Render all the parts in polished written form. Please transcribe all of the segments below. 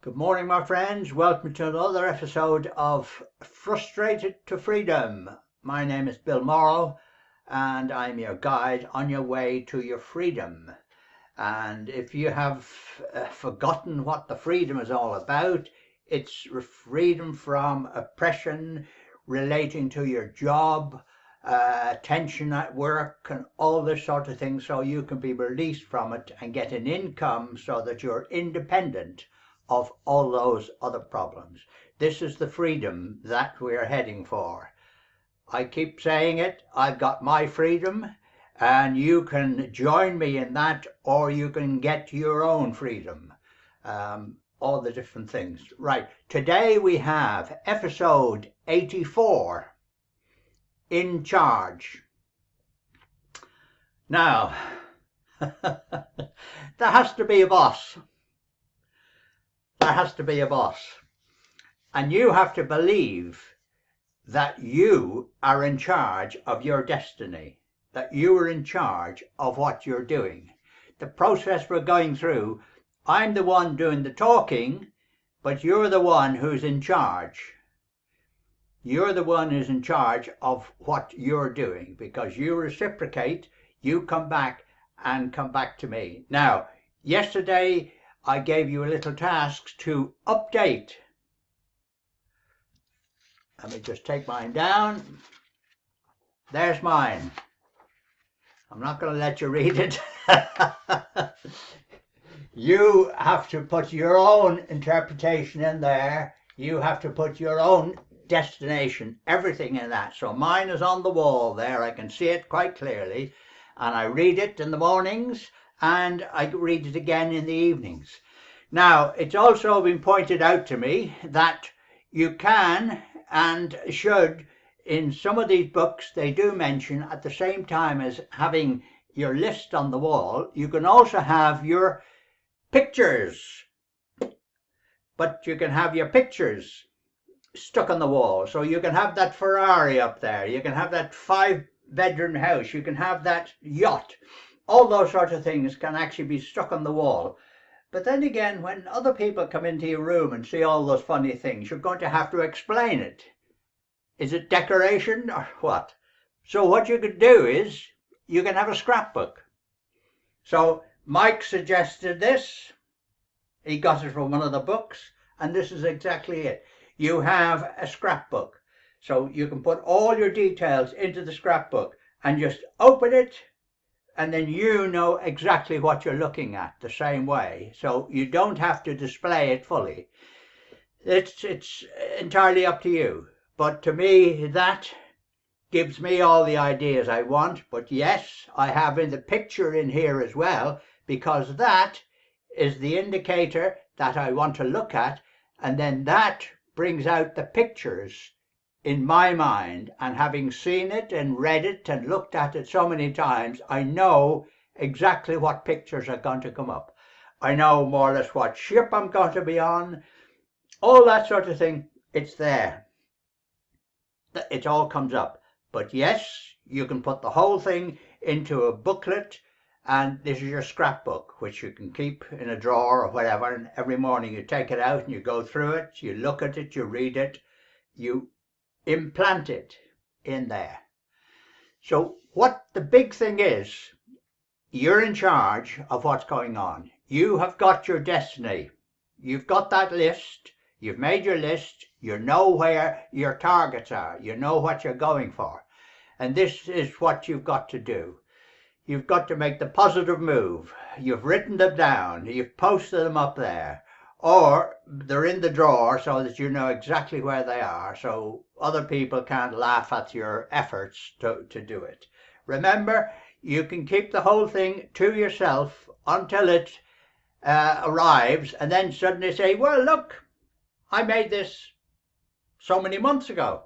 Good morning, my friends. Welcome to another episode of Frustrated to Freedom. My name is Bill Morrow, and I'm your guide on your way to your freedom. And if you have forgotten what the freedom is all about, it's freedom from oppression relating to your job, tension at work, and all this sort of thing, so you can be released from it and get an income so that you're independent of all those other problems. This is the freedom that we're heading for. I keep saying it, I've got my freedom, and you can join me in that, or you can get your own freedom. All the different things. Right, today we have episode 84, In Charge. Now, there has to be a boss. There has to be a boss. And you have to believe that you are in charge of your destiny, that you are in charge of what you're doing. The process we're going through, I'm the one doing the talking, but you're the one who's in charge. You're the one who's in charge of what you're doing, because you reciprocate, you come back and come back to me. Now, yesterday, I gave you a little task to update. Let me just take mine down. There's mine. I'm not going to let you read it. You have to put your own interpretation in there. You have to put your own destination, everything in that. So mine is on the wall there. I can see it quite clearly. And I read it in the mornings, and I read it again in the evenings. Now, it's also been pointed out to me that you can and should, in some of these books, they do mention at the same time as having your list on the wall, you can also have your pictures. But you can have your pictures stuck on the wall. So you can have that Ferrari up there, you can have that 5-bedroom house, you can have that yacht. All those sorts of things can actually be stuck on the wall. But then again, when other people come into your room and see all those funny things, you're going to have to explain it. Is it decoration or what? So what you could do is, you can have a scrapbook. So Mike suggested this. He got it from one of the books, and this is exactly it. You have a scrapbook. So you can put all your details into the scrapbook and just open it, and then you know exactly what you're looking at the same way. So you don't have to display it fully. It's entirely up to you. But to me, that gives me all the ideas I want. But yes, I have in the picture in here as well, because that is the indicator that I want to look at. And then that brings out the pictures in my mind, and having seen it and read it and looked at it so many times, I know exactly what pictures are going to come up. I know more or less what ship I'm going to be on, all that sort of thing. It's there. It all comes up. But yes, you can put the whole thing into a booklet, and this is your scrapbook, which you can keep in a drawer or whatever, and every morning you take it out and you go through it, you look at it, you read it, you implant it in there. So what the big thing is, you're in charge of what's going on. You have got your destiny. You've got that list. You've made your list. You know where your targets are. You know what you're going for. And this is what you've got to do. You've got to make the positive move. You've written them down. You've posted them up there. Or they're in the drawer so that you know exactly where they are, so other people can't laugh at your efforts to do it. Remember, you can keep the whole thing to yourself until it arrives, and then suddenly say, well, look, I made this so many months ago,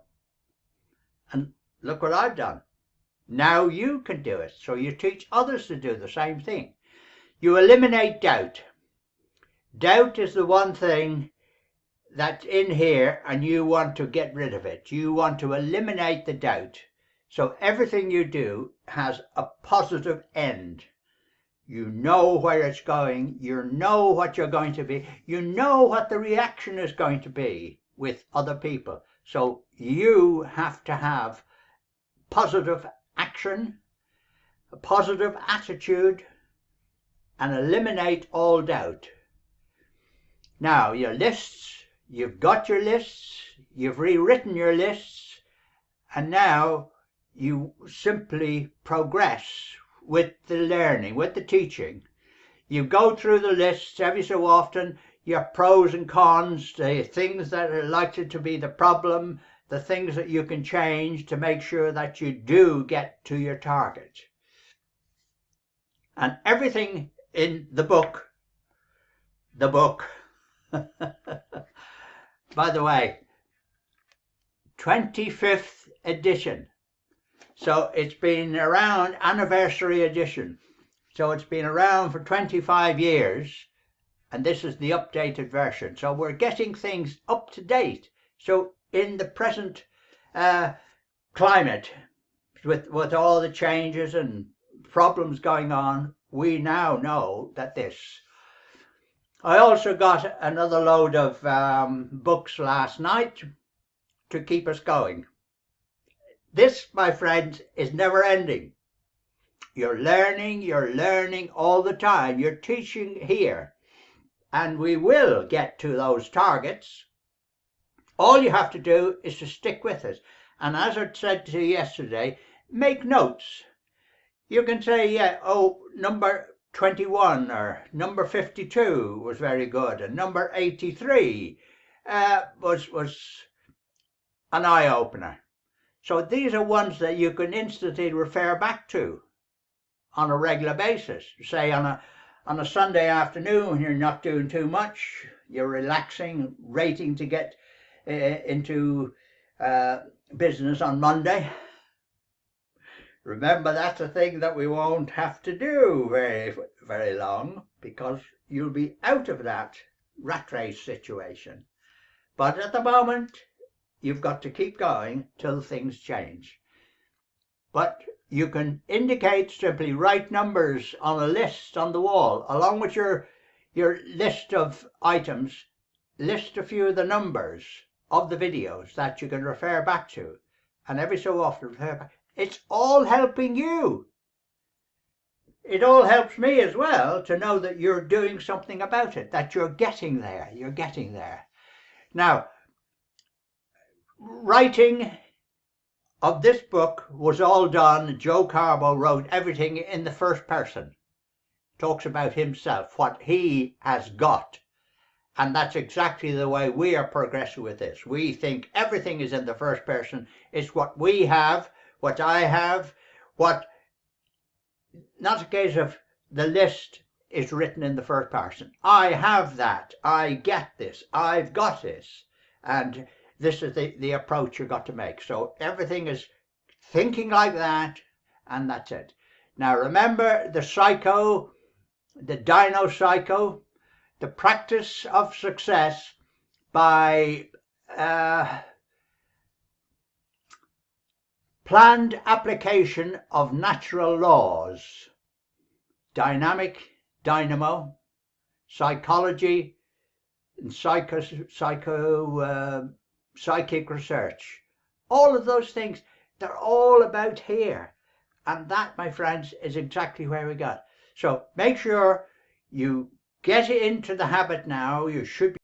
and look what I've done. Now you can do it, so you teach others to do the same thing. You eliminate doubt. Doubt is the one thing that's in here, and you want to get rid of it. You want to eliminate the doubt. So everything you do has a positive end. You know where it's going. You know what you're going to be. You know what the reaction is going to be with other people. So you have to have positive action, a positive attitude, and eliminate all doubt. Now, your lists, you've got your lists, you've rewritten your lists, and now you simply progress with the learning, with the teaching. You go through the lists every so often, your pros and cons, the things that are likely to be the problem, the things that you can change to make sure that you do get to your target. And everything in the book, by the way, 25th edition. So it's been around, anniversary edition. So it's been around for 25 years, and this is the updated version. So we're getting things up to date. So in the present climate, with all the changes and problems going on, we now know that this. I also got another load of books last night to keep us going. This, my friends, is never ending. You're learning all the time. You're teaching here, and we will get to those targets. All you have to do is to stick with it. And as I said to you yesterday, make notes. You can say, yeah, oh, number 21 or number 52 was very good, and number 83 was an eye-opener. So these are ones that you can instantly refer back to on a regular basis. Say on a Sunday afternoon, you're not doing too much, you're relaxing, waiting to get into business on Monday. Remember, that's a thing that we won't have to do very, very long, because you'll be out of that rat race situation. But at the moment, you've got to keep going till things change. But you can indicate, simply write numbers on a list on the wall, along with your list of items, list a few of the numbers of the videos that you can refer back to, and every so often refer back. It's all helping you. It all helps me as well to know that you're doing something about it, that you're getting there. You're getting there. Now, writing of this book was all done. Joe Carbo wrote everything in the first person. Talks about himself, what he has got. And that's exactly the way we are progressing with this. We think everything is in the first person. It's what we have, what I have, not a case of the list is written in the first person. I have that, I get this, I've got this. And this is the approach you've got to make. So everything is thinking like that, and that's it. Now remember the psycho, the dino psycho, the practice of success by planned application of natural laws, dynamic, dynamo, psychology, and psychic research. All of those things, they're all about here. And that, my friends, is exactly where we got. So make sure you get into the habit now. You should be